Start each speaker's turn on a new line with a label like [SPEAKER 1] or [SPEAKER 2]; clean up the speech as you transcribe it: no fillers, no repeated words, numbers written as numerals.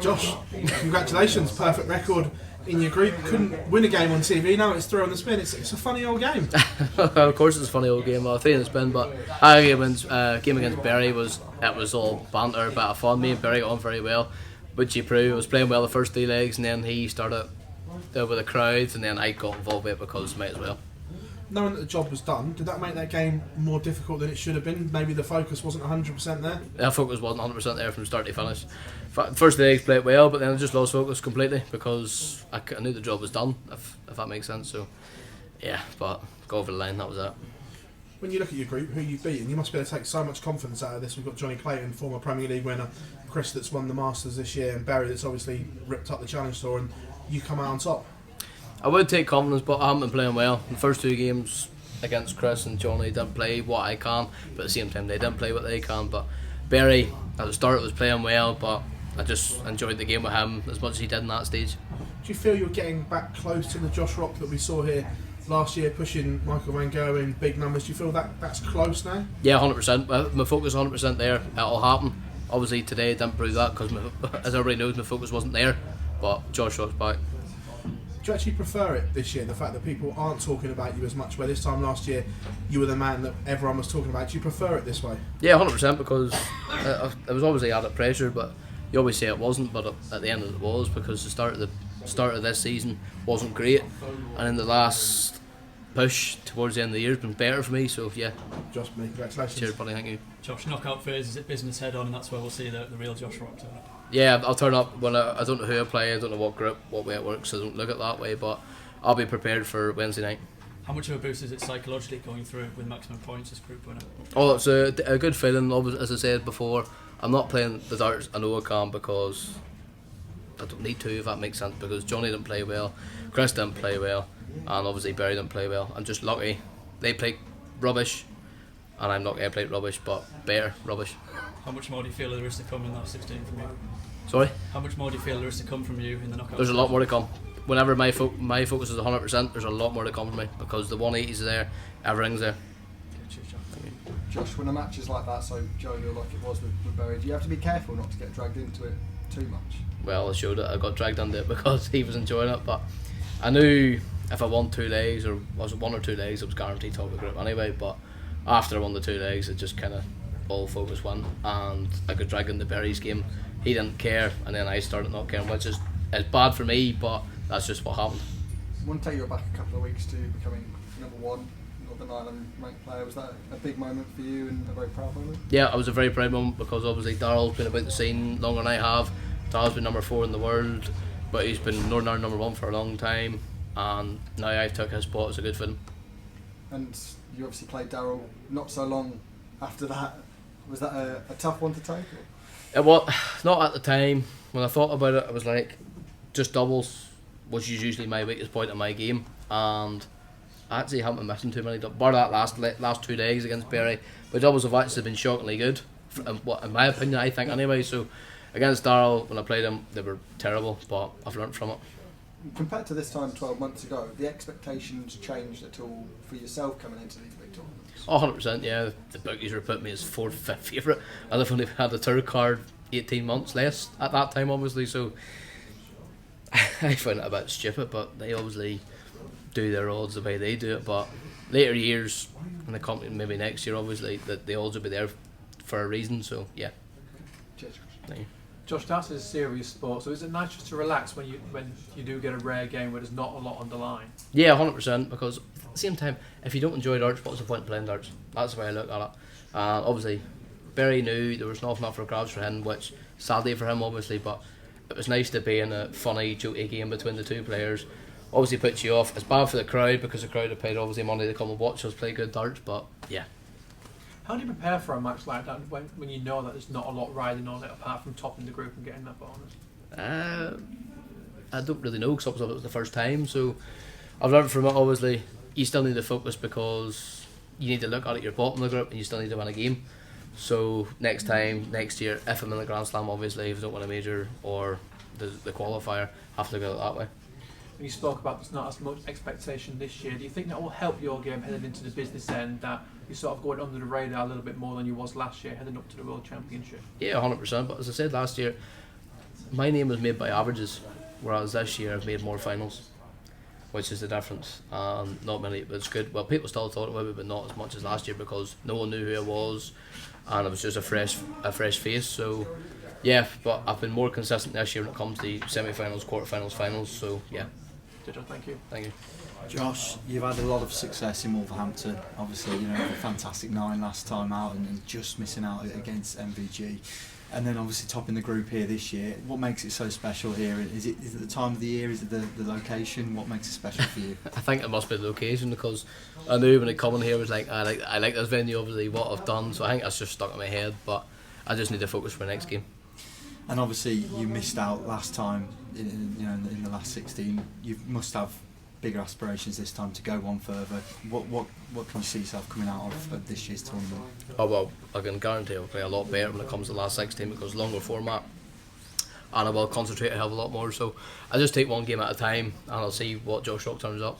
[SPEAKER 1] Josh, congratulations, perfect record in your group. Couldn't win a game on TV, now it's 3 on the spin. It's a funny old game.
[SPEAKER 2] Of course it's a funny old game, 3 on the spin, but our game against Bury was all banter, a bit of fun. Me and Bury got on very well, which he proved. Was playing well the first 3 legs, and then he started with the crowds, and then I got involved with it because might as well.
[SPEAKER 1] Knowing that the job was done, did that make that game more difficult than it should have been? Maybe the focus wasn't 100% there?
[SPEAKER 2] Our focus wasn't 100% there from start to finish. First legs played well, but then I just lost focus completely because I knew the job was done, if that makes sense. So, yeah, but go over the line, that was it.
[SPEAKER 1] When you look at your group, who you've beaten, you must be able to take so much confidence out of this. We've got Johnny Clayton, former Premier League winner, Chris that's won the Masters this year, and Barry that's obviously ripped up the Challenge Tour, and you come out on top.
[SPEAKER 2] I would take confidence, but I haven't been playing well. The first 2 games against Chris and Johnny didn't play what I can, but at the same time they didn't play what they can. But Barry at the start was playing well, but I just enjoyed the game with him as much as he did in that stage.
[SPEAKER 1] Do you feel you're getting back close to the Josh Rock that we saw here last year, pushing Michael Van Gogh in big numbers? Do you feel that's close now?
[SPEAKER 2] Yeah, 100%. My focus 100% there. It'll happen. Obviously today didn't prove that because, as everybody knows, my focus wasn't there. But Josh Rock's back.
[SPEAKER 1] Do you actually prefer it this year, the fact that people aren't talking about you as much, where this time last year you were the man that everyone was talking about? Do you prefer it this way?
[SPEAKER 2] Yeah, 100%, because it was obviously added pressure, but you always say it wasn't, but at the end it was, because the start of this season wasn't great, and in the last push towards the end of the year has been better for me, so yeah.
[SPEAKER 1] Josh, congratulations.
[SPEAKER 2] Cheers buddy, thank you.
[SPEAKER 3] Josh, knockout phase is at business head on, and that's where we'll see the real Josh Rock turn up.
[SPEAKER 2] Yeah, I'll turn up when I don't know who I play, I don't know what group, what way it works, I don't look at it that way, but I'll be prepared for Wednesday night.
[SPEAKER 3] How much of a boost is it psychologically going through with maximum points as group winner?
[SPEAKER 2] Oh, it's a good feeling. As I said before, I'm not playing the darts I know I can because I don't need to, if that makes sense, because Johnny didn't play well, Chris didn't play well, and obviously Barry didn't play well. I'm just lucky they played rubbish and I'm not going to play rubbish, but better rubbish.
[SPEAKER 3] How much more do you feel there is to come in that 16 from you?
[SPEAKER 2] Sorry?
[SPEAKER 3] How much more do you feel there is to come from you in the knockout?
[SPEAKER 2] There's a lot more to come. Whenever my focus is 100%, there's a lot more to come from me, because the 180's there, everything's there.
[SPEAKER 3] Cheers, John.
[SPEAKER 4] Josh, when a match is like that, so jovial like it was with Barry, do you have to be careful not to get dragged into it too much?
[SPEAKER 2] Well, I showed it. I got dragged into it because he was enjoying it, but I knew if I won 2 legs, or was it 1 or 2 legs, it was guaranteed top of the group anyway. But after I won the 2 legs, it just kind of all focus won, and I got dragged into Barry's game. He didn't care, and then I started not caring, which is bad for me, but that's just what happened.
[SPEAKER 4] I want to take you back a couple of weeks to becoming #1 Northern Ireland ranked player. Was that a big moment for you and a very proud moment?
[SPEAKER 2] Yeah, it was a very proud moment, because obviously Darryl's been about the scene longer than I have. Darryl's been number 4 in the world, but he's been Northern Ireland #1 for a long time, and now I've took his spot. It's a good feeling.
[SPEAKER 4] And you obviously played Darryl not so long after that. Was that a tough one to take?
[SPEAKER 2] It was not at the time. When I thought about it, I was like, just doubles, which is usually my weakest point in my game, and I actually haven't been missing too many bar that last 2 days against Barry, but doubles have actually been shockingly good, in my opinion, I think anyway. So against Darryl, when I played him, they were terrible, but I've learnt from it.
[SPEAKER 4] Compared to this time 12 months ago, the expectations changed at all for yourself coming into these big tournaments?
[SPEAKER 2] Oh, 100%, yeah. The bookies were putting me as 4th, 5th favourite, and I've only had a tour card 18 months less at that time, obviously, so I find it a bit stupid, but they obviously do their odds the way they do it. But later years, in the company, maybe next year, obviously, that the odds will be there for a reason, so yeah.
[SPEAKER 4] Cheers.
[SPEAKER 2] Thank you.
[SPEAKER 5] Josh, darts is a serious sport, so is it nice just to relax when you do get a rare game where there's not a lot on the line?
[SPEAKER 2] Yeah, 100%, because at the same time, if you don't enjoy darts, what's the point in playing darts? That's the way I look at it. Obviously, Barry knew there was not enough for grabs for him, which sadly for him, obviously, but it was nice to be in a funny, jokey game between the 2 players. Obviously puts you off. It's bad for the crowd, because the crowd have paid obviously money to come and watch us play good darts, but yeah.
[SPEAKER 5] How do you prepare for a match like that when you know that there's not a lot riding on it apart from topping the group and getting that bonus?
[SPEAKER 2] I don't really know, because it was the first time, so I've learned from it. Obviously you still need to focus, because you need to look at it, you're bottom of the group and you still need to win a game. So next year, if I'm in the Grand Slam, obviously, if I don't win a major or the qualifier, I have to look at it that way.
[SPEAKER 5] When you spoke about there's not as much expectation this year, do you think that will help your game heading into the business end, that you're sort of going under the radar a little bit more than you was last year heading up to the World Championship?
[SPEAKER 2] Yeah, 100%, but as I said last year, my name was made by averages, whereas this year I've made more finals, which is the difference. Not many, but it's good. Well, people still thought about it, but not as much as last year because no one knew who I was, and it was just a fresh face. So, yeah, but I've been more consistent this year when it comes to the semi-finals, quarter-finals, finals. So, yeah.
[SPEAKER 5] Thank you.
[SPEAKER 2] Thank you.
[SPEAKER 6] Josh, you've had a lot of success in Wolverhampton. Obviously, you know, a fantastic 9 last time out and just missing out against MVG. And then obviously topping the group here this year. What makes it so special here? Is it the time of the year? Is it the location? What makes it special for you?
[SPEAKER 2] I think it must be the location because I knew when I come in here I was like I like this venue, obviously what I've done, so I think that's just stuck in my head, but I just need to focus for the next game.
[SPEAKER 6] And obviously you missed out last time in the last 16. You must have bigger aspirations this time to go one further. What can you see yourself coming out of this year's tournament?
[SPEAKER 2] Oh well, I can guarantee I'll play a lot better when it comes to the last 16 because longer format, and I will concentrate a hell of a lot more. So I just take one game at a time and I'll see what Josh Rock turns up.